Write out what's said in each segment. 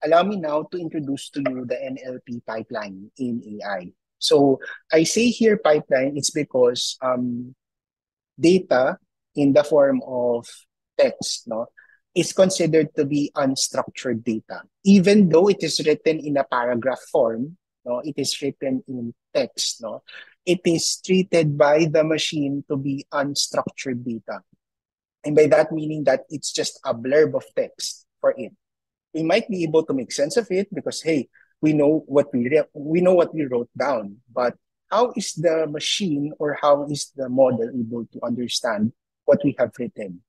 allow me now to introduce to you the NLP pipeline in AI. So I say here pipeline, it's because data in the form of text, no, is considered to be unstructured data. Even though it is written in a paragraph form, no, it is written in text, no, it is treated by the machine to be unstructured data. And by that meaning that it's just a blurb of text for it. We might be able to make sense of it because hey, we know what we wrote down, but how is the machine or how is the model able to understand what we have written?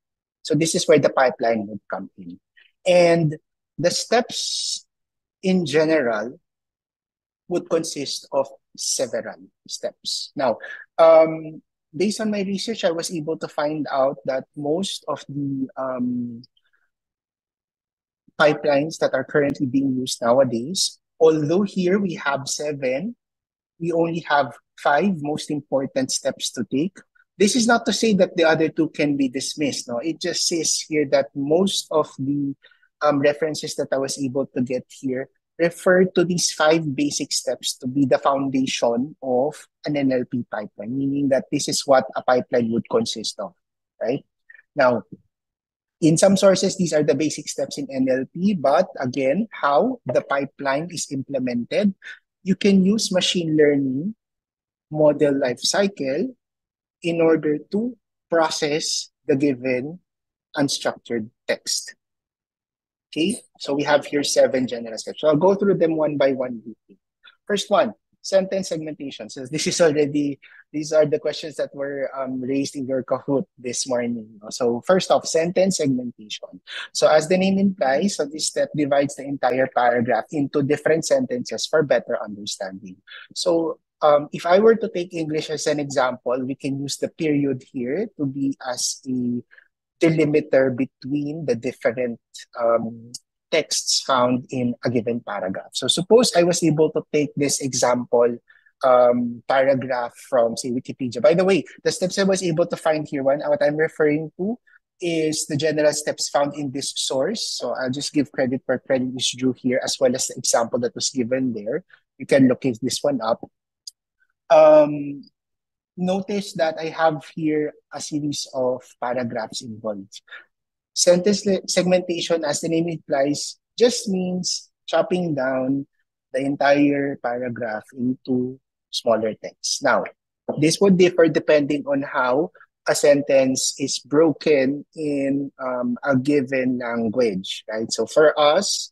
So this is where the pipeline would come in. And the steps in general would consist of several steps. Now, based on my research, I was able to find out that most of the pipelines that are currently being used nowadays, although here we have seven, we only have five most important steps to take. This is not to say that the other two can be dismissed. No, it just says here that most of the references that I was able to get here refer to these five basic steps to be the foundation of an NLP pipeline, meaning that this is what a pipeline would consist of, right? Now, in some sources, these are the basic steps in NLP, but again, how the pipeline is implemented, you can use machine learning model life cycle in order to process the given unstructured text. Okay, so we have here seven general steps. So I'll go through them one by one. First one, sentence segmentation. So these are the questions that were raised in your Kahoot this morning. So first off, sentence segmentation. So as the name implies, so this step divides the entire paragraph into different sentences for better understanding. So if I were to take English as an example, we can use the period here to be as a delimiter between the different texts found in a given paragraph. So suppose I was able to take this example paragraph from, say, Wikipedia. By the way, the steps I was able to find here, what I'm referring to is the general steps found in this source. So I'll just give credit where credit is due here, as well as the example that was given there. You can locate this one up. Um, Notice that I have here a series of paragraphs involved. Sentence segmentation, as the name implies, just means chopping down the entire paragraph into smaller text. Now, this would differ depending on how a sentence is broken in a given language, right? So for us,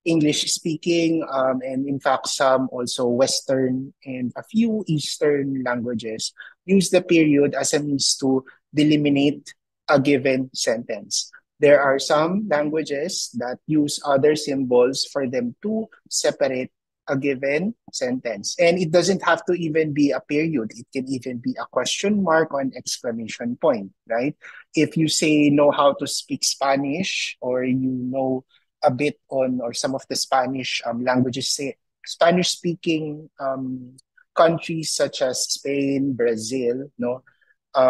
English speaking, and in fact, some also Western and a few Eastern languages use the period as a means to delimitate a given sentence. There are some languages that use other symbols for them to separate a given sentence. And it doesn't have to even be a period. It can even be a question mark or an exclamation point, right? If you say know how to speak Spanish or you know a bit on or some of the Spanish languages, say Spanish speaking countries such as Spain, Brazil, no,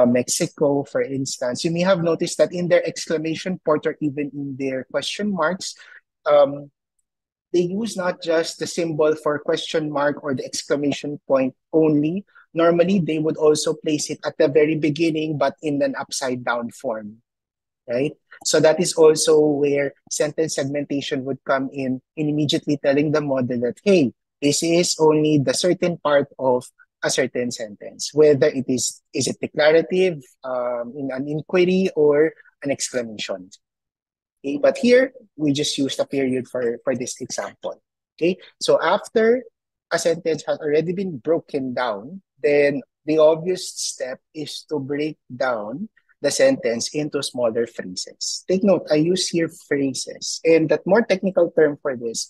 Mexico, for instance, you may have noticed that in their exclamation point or even in their question marks, um, they use not just the symbol for question mark or the exclamation point only. Normally, they would also place it at the very beginning, but in an upside down form, right? So that is also where sentence segmentation would come in immediately telling the model that, hey, this is only the certain part of a certain sentence, whether is it declarative, in an inquiry or an exclamation. Okay, but here we just used a period for this example. Okay, so after a sentence has already been broken down, then the obvious step is to break down the sentence into smaller phrases. Take note, I use here phrases, and that more technical term for this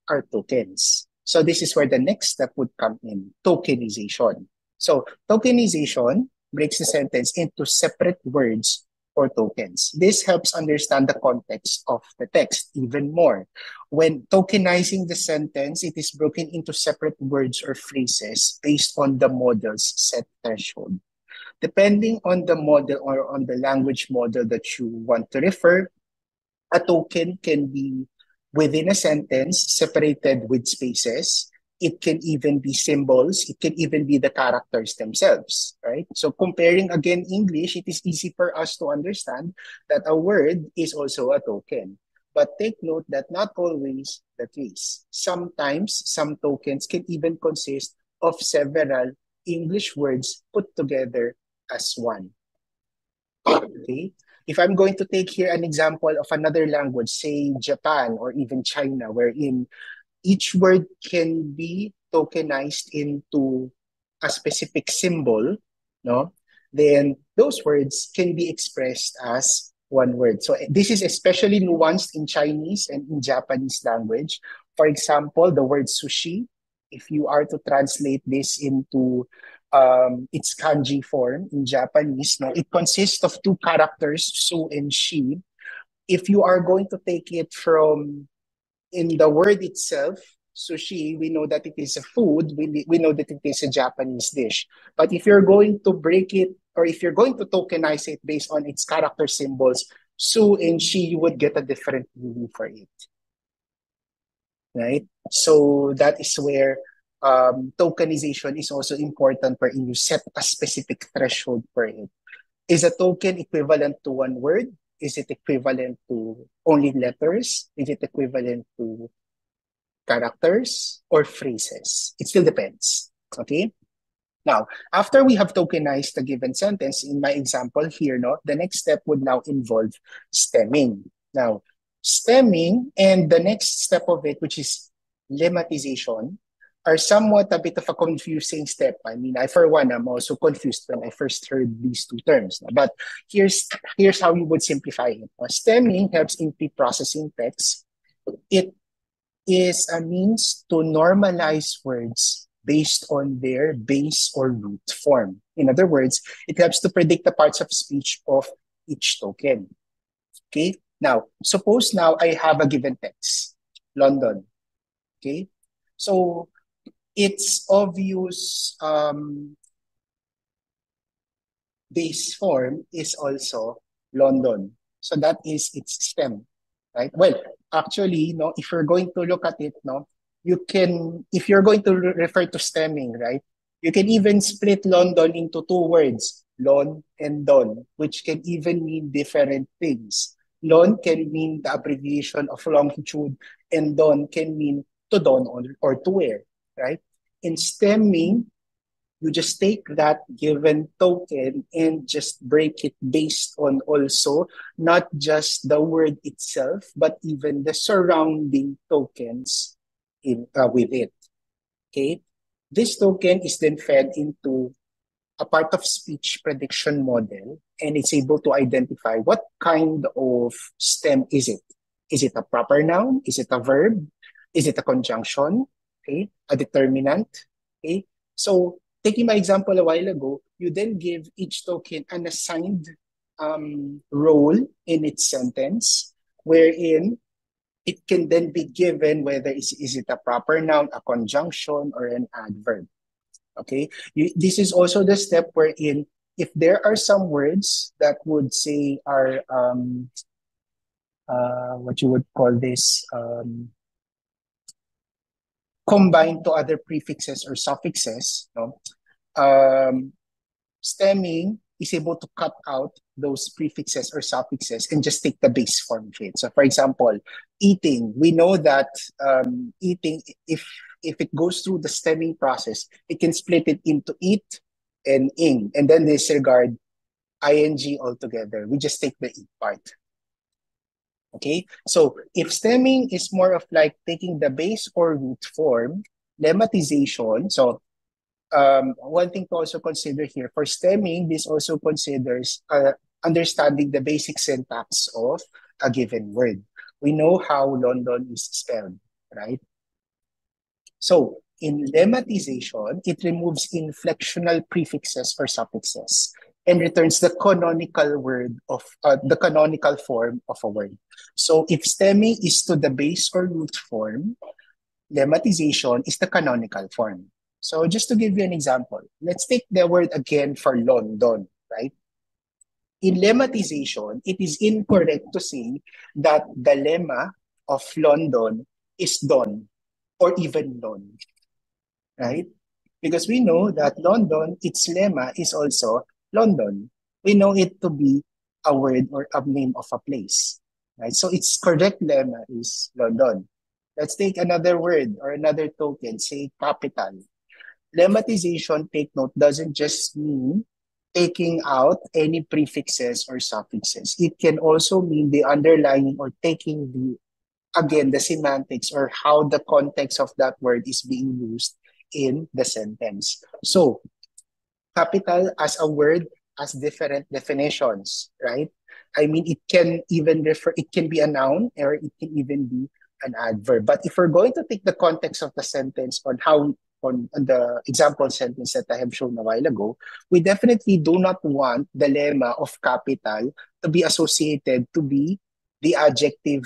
are tokens. So this is where the next step would come in, tokenization. So tokenization breaks the sentence into separate words or tokens. This helps understand the context of the text even more. When tokenizing the sentence, it is broken into separate words or phrases based on the model's set threshold. Depending on the model or on the language model that you want to refer, a token can be within a sentence separated with spaces. It can even be symbols. It can even be the characters themselves, right? So comparing again English, it is easy for us to understand that a word is also a token. But take note that not always the case. Sometimes some tokens can even consist of several English words put together as one. Okay? If I'm going to take here an example of another language, say Japan or even China, wherein each word can be tokenized into a specific symbol, no? Then those words can be expressed as one word. So this is especially nuanced in Chinese and in Japanese language. For example, the word sushi, if you are to translate this into its kanji form in Japanese, no, it consists of two characters, su and shi. If you are going to take it from in the word itself, sushi, we know that it is a food, we know that it is a Japanese dish. But if you're going to break it, or if you're going to tokenize it based on its character symbols, su and shi, you would get a different meaning for it, right? So that is where tokenization is also important, wherein you set a specific threshold for it. Is a token equivalent to one word? Is it equivalent to only letters? Is it equivalent to characters or phrases? It still depends. Okay? Now, after we have tokenized the given sentence, in my example here, no, the next step would now involve stemming. Now, stemming and the next step of it, which is lemmatization, are somewhat a bit of a confusing step. I mean, I for one, I'm also confused when I first heard these two terms. But here's how you would simplify it. Stemming helps in pre-processing text. It is a means to normalize words based on their base or root form. In other words, it helps to predict the parts of speech of each token. Okay? Now, suppose now I have a given text, London. Okay? So, its obvious base form is also London. So that is its stem, right? Well, actually, no, if you're going to look at it, no, you can, if you're going to refer to stemming, right, you can even split London into two words, lon and don, which can even mean different things. Lon can mean the abbreviation of longitude, and don can mean to don or to wear, right? In stemming, you just take that given token and just break it based on also not just the word itself, but even the surrounding tokens with it. Okay? This token is then fed into a part of speech prediction model, and it's able to identify what kind of stem is it. Is it a proper noun? Is it a verb? Is it a conjunction? Okay? A determinant? Okay? So taking my example a while ago, you then give each token an assigned role in its sentence, wherein it can then be given whether is it a proper noun, a conjunction, or an adverb. Okay, this is also the step wherein if there are some words that would say are what you would call this combined to other prefixes or suffixes, no? Stemming is able to cut out those prefixes or suffixes and just take the base form of it. So for example, eating, we know that eating, if it goes through the stemming process, it can split it into eat and ing, and then disregard ing altogether. We just take the eat part. Okay, so if stemming is more of like taking the base or root form, lemmatization, so one thing to also consider here for stemming, this also considers understanding the basic syntax of a given word. We know how London is spelled, right? So in lemmatization, it removes inflectional prefixes or suffixes and returns the canonical word of the canonical form of a word. So if stemming is to the base or root form, lemmatization is the canonical form. So just to give you an example, let's take the word again for London, right? In lemmatization, it is incorrect to say that the lemma of London is Don or even Lon, right? Because we know that London, its lemma is also London. We know it to be a word or a name of a place, right? So its correct lemma is London. Let's take another word or another token, say capital. Lemmatization, take note, doesn't just mean taking out any prefixes or suffixes. It can also mean the underlying or taking the, again, the semantics or how the context of that word is being used in the sentence. So, capital as a word has different definitions, right? I mean, it can even refer, it can be a noun or it can even be an adverb. But if we're going to take the context of the sentence on how, on the example sentence that I have shown a while ago, we definitely do not want the lemma of capital to be associated to be the adjective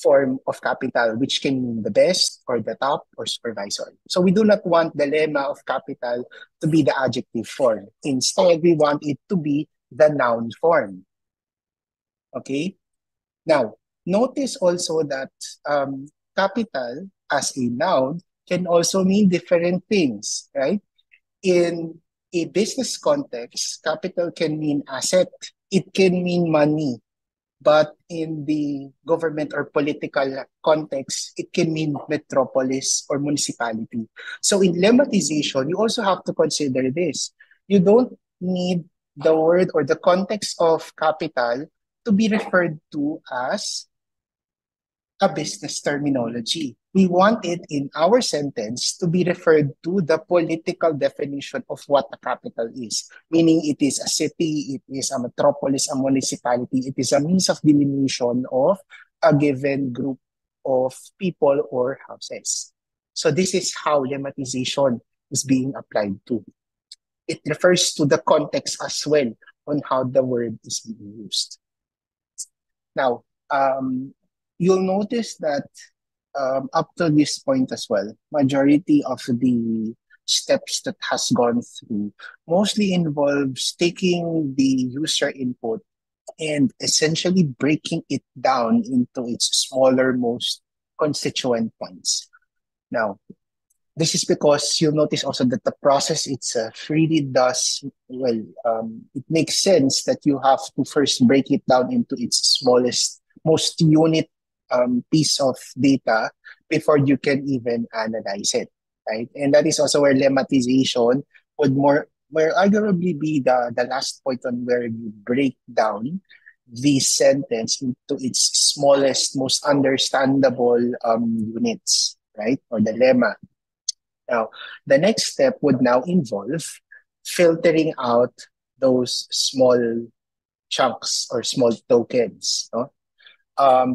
form of capital, which can mean the best or the top or supervisor. So we do not want the lemma of capital to be the adjective form. Instead, we want it to be the noun form. Okay? Now, notice also that capital as a noun can also mean different things, right? In a business context, capital can mean asset, it can mean money, but in the government or political context, it can mean metropolis or municipality. So in lemmatization, you also have to consider this. You don't need the word or the context of capital to be referred to as a business terminology. We want it in our sentence to be referred to the political definition of what a capital is, meaning it is a city, it is a metropolis, a municipality, it is a means of delineation of a given group of people or houses. So this is how lemmatization is being applied to. It refers to the context as well on how the word is being used. Now, you'll notice that up to this point as well, majority of the steps that has gone through mostly involves taking the user input and essentially breaking it down into its smaller, most constituent points. Now, this is because you'll notice also that the process itself really does, well, it makes sense that you have to first break it down into its smallest, most unit piece of data before you can even analyze it, right? And that is also where lemmatization would more, where arguably be the last point on where you break down the sentence into its smallest, most understandable units, right? Or the lemma. Now, the next step would now involve filtering out those small chunks or small tokens. No?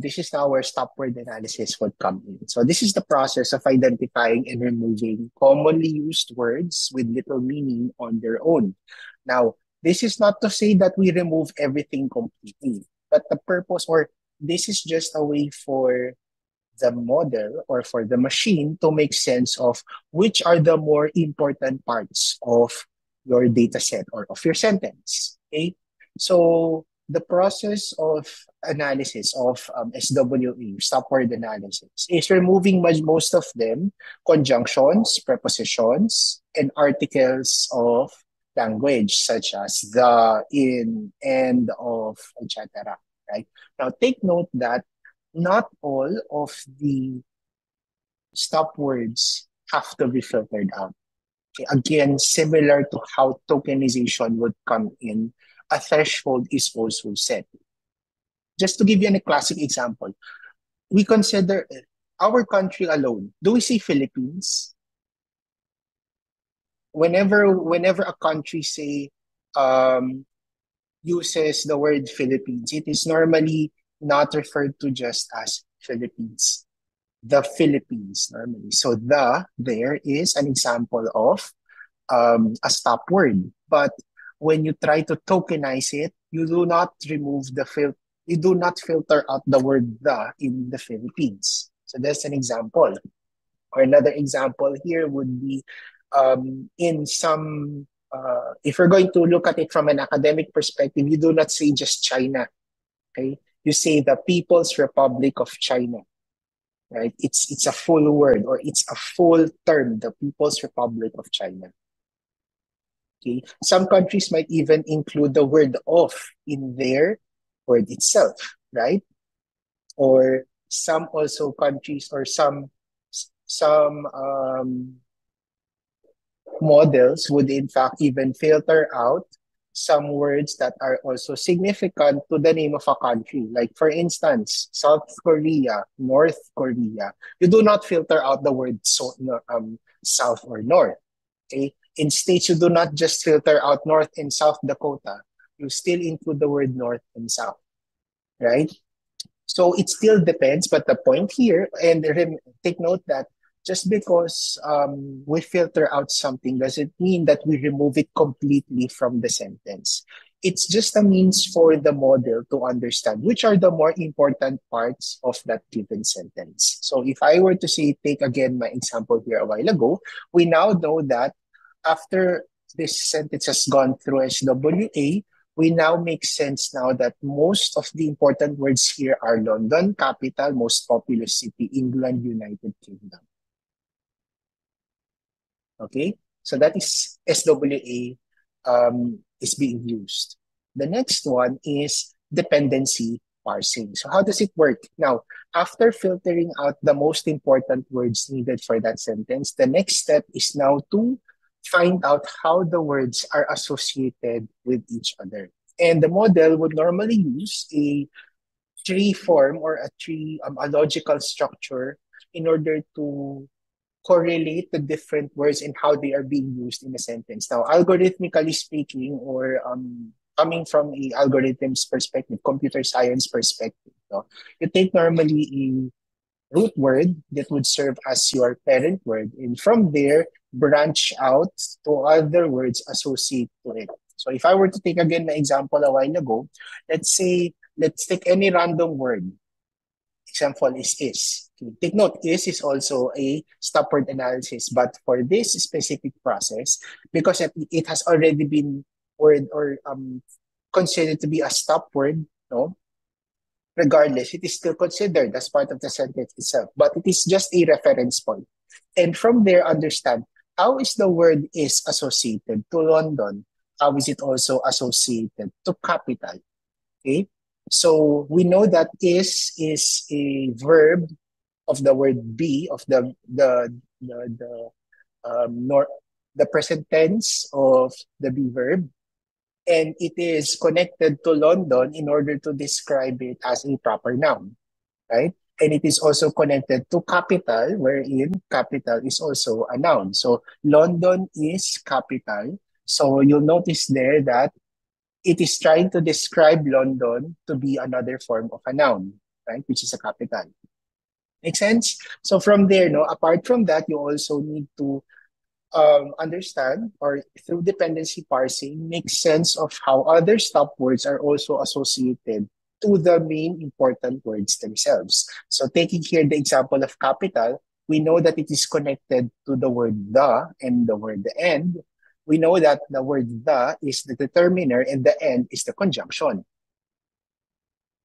This is now where stop word analysis would come in. So this is the process of identifying and removing commonly used words with little meaning on their own. Now, this is not to say that we remove everything completely, but the purpose, or this is just a way for the model or for the machine to make sense of which are the more important parts of your data set or of your sentence. Okay? So the process of analysis of SWA, stop word analysis, is removing most of them, conjunctions, prepositions, and articles of language such as the, in, and, of, etc. Right? Now take note that not all of the stop words have to be filtered out. Okay, again, similar to how tokenization would come in, a threshold is also set. Just to give you a classic example, we consider our country alone. Do we say Philippines? Whenever a country say uses the word Philippines, it is normally not referred to just as Philippines. The Philippines normally. So the there is an example of a stop word. But when you try to tokenize it, you do not remove the you do not filter out the word the in the Philippines. So that's an example. Or another example here would be in some if we're going to look at it from an academic perspective, you do not say just China. Okay? You say the People's Republic of China. right? It's a full word or it's a full term, the People's Republic of China. Okay, some countries might even include the word "of" in their word itself, right? Or some also countries or some models would in fact even filter out some words that are also significant to the name of a country. Like for instance, South Korea, North Korea. You do not filter out the word South or North. Okay? In states, you do not just filter out North and South Dakota. You still include the word North and South, right? So it still depends, but the point here, and take note that just because we filter out something doesn't mean that we remove it completely from the sentence. It's just a means for the model to understand which are the more important parts of that given sentence. So if I were to say, take again my example here a while ago, we now know that after this sentence has gone through SWA, we now make sense now that most of the important words here are London, capital, most populous city, England, United Kingdom. Okay, so that is SWA is being used. The next one is dependency parsing. So how does it work? Now, after filtering out the most important words needed for that sentence, the next step is now to find out how the words are associated with each other. And the model would normally use a tree form or a logical structure in order to correlate the different words and how they are being used in a sentence. Now, algorithmically speaking, or coming from a algorithms perspective, computer science perspective, no, you take normally a root word that would serve as your parent word, and from there branch out to other words associated to it. So if I were to take again my example a while ago, let's take any random word. Example is. Okay. Take note, is also a stop word analysis, but for this specific process, because it has already been word or considered to be a stop word, no, regardless, it is still considered as part of the sentence itself, but it is just a reference point. And from there, understand how is the word is associated to London? How is it also associated to capital? Okay, so we know that is a verb of the word be of nor the present tense of the be verb, and it is connected to London in order to describe it as a proper noun, right? And it is also connected to capital, wherein capital is also a noun. So London is capital. So you'll notice there that it is trying to describe London to be another form of a noun, right? Which is a capital. Make sense? So from there, no, apart from that, you also need to understand or through dependency parsing, make sense of how other stop words are also associated to the main important words themselves. So taking here the example of capital, we know that it is connected to the word the and the word the end. We know that the word the is the determiner and the end is the conjunction.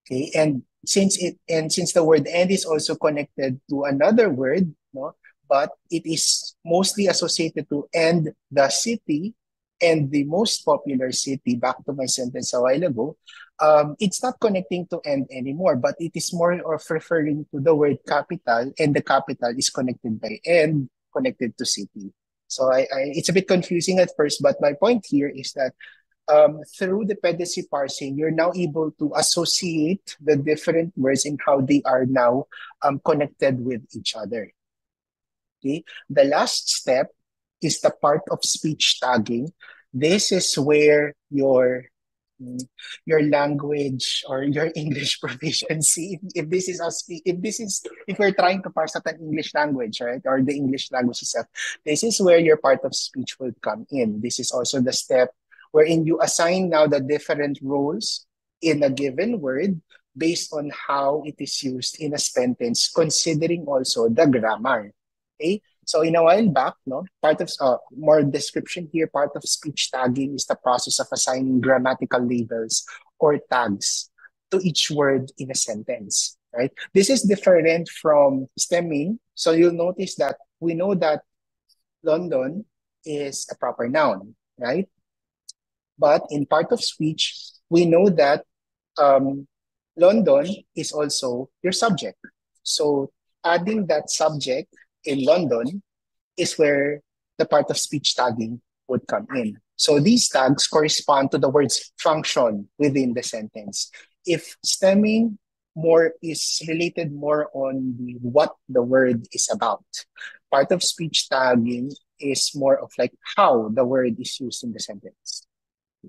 Okay, and since the word end is also connected to another word, no, but it is mostly associated to end the city and the most popular city. Back to my sentence a while ago, it's not connecting to end anymore, but it is more of referring to the word capital, and the capital is connected by end, connected to city. So it's a bit confusing at first, but my point here is that through dependency parsing, you're now able to associate the different words and how they are now connected with each other. Okay. The last step is the part of speech tagging. This is where mm, your language or your English proficiency, if we're trying to parse out an English language, right, or the English language itself, this is where your part of speech will come in. This is also the step wherein you assign now the different roles in a given word based on how it is used in a sentence, considering also the grammar. Okay? So in a while back, no, part of more description here, part of speech tagging is the process of assigning grammatical labels or tags to each word in a sentence. right? This is different from stemming. So you'll notice that we know that London is a proper noun, right? But in part of speech, we know that um, London is also your subject. So adding that subject in London is where the part of speech tagging would come in. So these tags correspond to the word's function within the sentence. If stemming more is related more on what the word is about, part of speech tagging is more of like how the word is used in the sentence.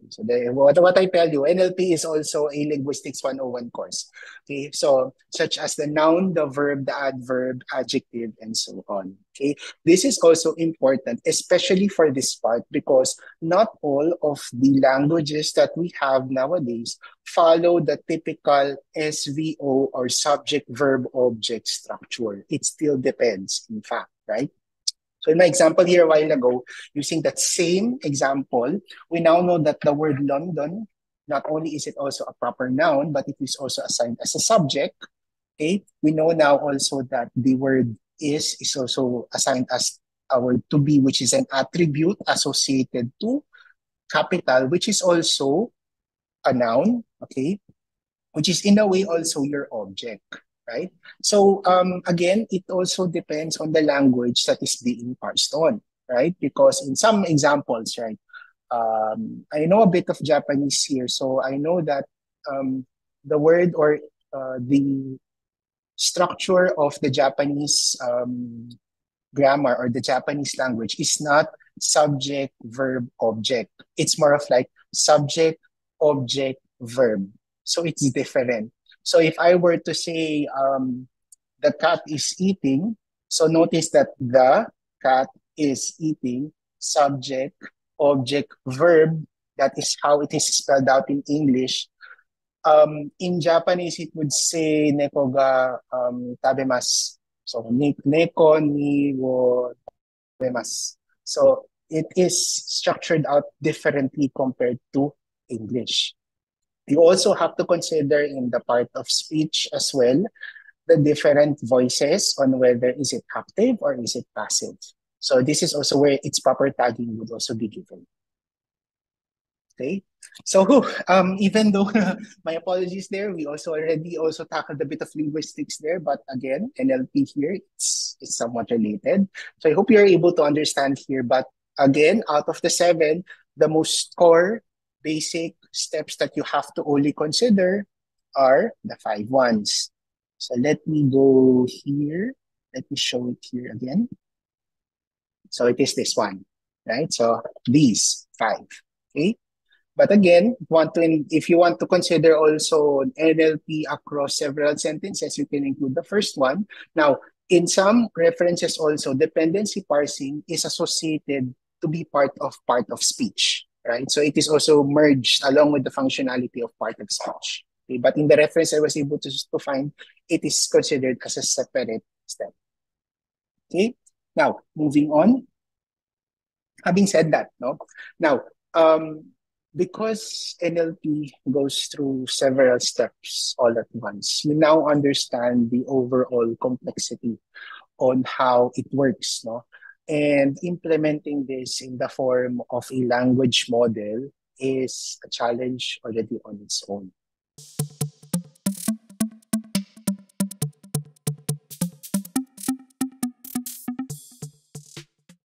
So what I tell you, NLP is also a linguistics 101 course. Okay, so such as the noun, the verb, the adverb, adjective, and so on. Okay, this is also important, especially for this part, because not all of the languages that we have nowadays follow the typical SVO or subject verb object structure. It still depends, in fact, right? So in my example here a while ago, using that same example, we now know that the word London, not only is it also a proper noun, but it is also assigned as a subject. Okay, we know now also that the word is also assigned as a word to be, which is an attribute associated to capital, which is also a noun. Okay, which is in a way also your object, right? So again, it also depends on the language that is being parsed on, right? Because in some examples, right, I know a bit of Japanese here, so I know that the word or the structure of the Japanese grammar or the Japanese language is not subject, verb, object. It's more of like subject, object, verb. So it's different. So if I were to say the cat is eating, so notice that the cat is eating, subject, object, verb. That is how it is spelled out in English. In Japanese, it would say neko ga tabemasu. So neko ni wo tabemasu. So it is structured out differently compared to English. You also have to consider in the part of speech as well the different voices on whether is it active or is it passive. So this is also where its proper tagging would also be given. Okay. So even though my apologies there, we also already also tackled a bit of linguistics there, but again, NLP here, it's somewhat related. So I hope you're able to understand here. But again, out of the seven, the most core basic steps that you have to only consider are the five ones. So let me go here. Let me show it here again. So it is this one, right? So these five. Okay. But again, if you want to consider also NLP across several sentences, you can include the first one. Now, in some references also, dependency parsing is associated to be part of speech, right? So it is also merged along with the functionality of part of speech. Okay? But in the reference I was able to find, it is considered as a separate step. Okay. Now, moving on. Having said that, no. Now, because NLP goes through several steps all at once, you now understand the overall complexity on how it works, no? And implementing this in the form of a language model is a challenge already on its own.